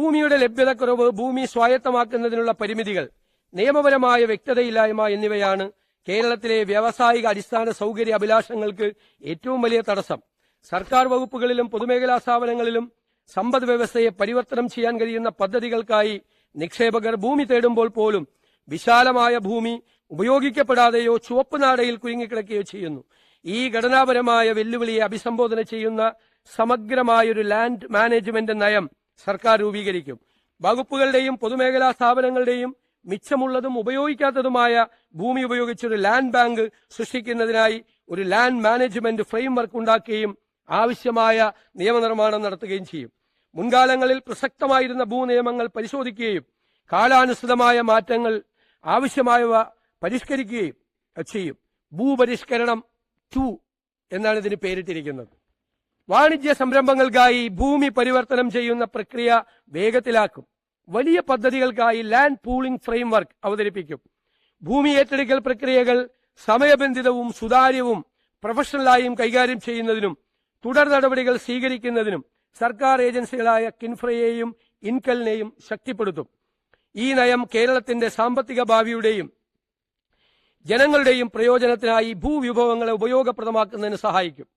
ഭൂമിയുടെ ലഭ്യതക്കുറവ്, ഭൂമി സ്വായത്തമാക്കുന്നതിനുള്ള പരിമിതികൾ, നിയമപരമായ വ്യക്തതയില്ലായ്മ എന്നിവയാണ് കേരളത്തിലെ വ്യാവസായിക അടിസ്ഥാന സൌകര്യ അഭിലാഷങ്ങൾക്ക് ഏറ്റവും വലിയ തടസ്സം. സർക്കാർ വകുപ്പുകളിലും പൊതുമേഖലാ സ്ഥാപനങ്ങളിലും സമ്പദ് വ്യവസ്ഥയെ പരിവർത്തനം ചെയ്യാൻ കഴിയുന്ന പദ്ധതികൾക്കായി നിക്ഷേപകർ ഭൂമി തേടുമ്പോൾ പോലും വിശാലമായ ഭൂമി ഉപയോഗിക്കപ്പെടാതെയോ ചുവപ്പ് നാടയിൽ കുരുങ്ങിക്കിടക്കുകയോ ചെയ്യുന്നു. ഈ ഘടനാപരമായ വെല്ലുവിളിയെ അഭിസംബോധന ചെയ്യുന്ന സമഗ്രമായൊരു ലാൻഡ് മാനേജ്മെന്റ് നയം സർക്കാർ രൂപീകരിക്കും. വകുപ്പുകളുടെയും പൊതുമേഖലാ സ്ഥാപനങ്ങളുടെയും മിച്ചമുള്ളതും ഉപയോഗിക്കാത്തതുമായ ഭൂമി ഉപയോഗിച്ചൊരു ലാൻഡ് ബാങ്ക് സൃഷ്ടിക്കുന്നതിനായി ഒരു ലാൻഡ് മാനേജ്മെന്റ് ഫ്രെയിംവർക്ക് ഉണ്ടാക്കുകയും ആവശ്യമായ നിയമനിർമ്മാണം നടത്തുകയും ചെയ്യും. മുൻകാലങ്ങളിൽ പ്രസക്തമായിരുന്ന ഭൂനിയമങ്ങൾ പരിശോധിക്കുകയും കാലാനുസൃതമായ മാറ്റങ്ങൾ ആവശ്യമായവ പരിഷ്കരിക്കുകയും ചെയ്യും. ഭൂപരിഷ്കരണം 2 എന്നാണ് ഇതിന് പേരിട്ടിരിക്കുന്നത്. വാണിജ്യ സംരംഭങ്ങൾക്കായി ഭൂമി പരിവർത്തനം ചെയ്യുന്ന പ്രക്രിയ വേഗത്തിലാക്കും. വലിയ പദ്ധതികൾക്കായി ലാൻഡ് പൂളിംഗ് ഫ്രെയിംവർക്ക് അവതരിപ്പിക്കും. ഭൂമി ഏറ്റെടുക്കൽ പ്രക്രിയകൾ സമയബന്ധിതവും സുതാര്യവും പ്രൊഫഷണലായും കൈകാര്യം ചെയ്യുന്നതിനും തുടർ നടപടികൾ സ്വീകരിക്കുന്നതിനും സർക്കാർ ഏജൻസികളായ കിൻഫ്രയെയും ഇൻകലിനെയും ശക്തിപ്പെടുത്തും. ഈ നയം കേരളത്തിന്റെ സാമ്പത്തിക ഭാവിയുടെയും ജനങ്ങളുടെയും പ്രയോജനത്തിനായി ഭൂവിഭവങ്ങളെ ഉപയോഗപ്രദമാക്കുന്നതിന് സഹായിക്കും.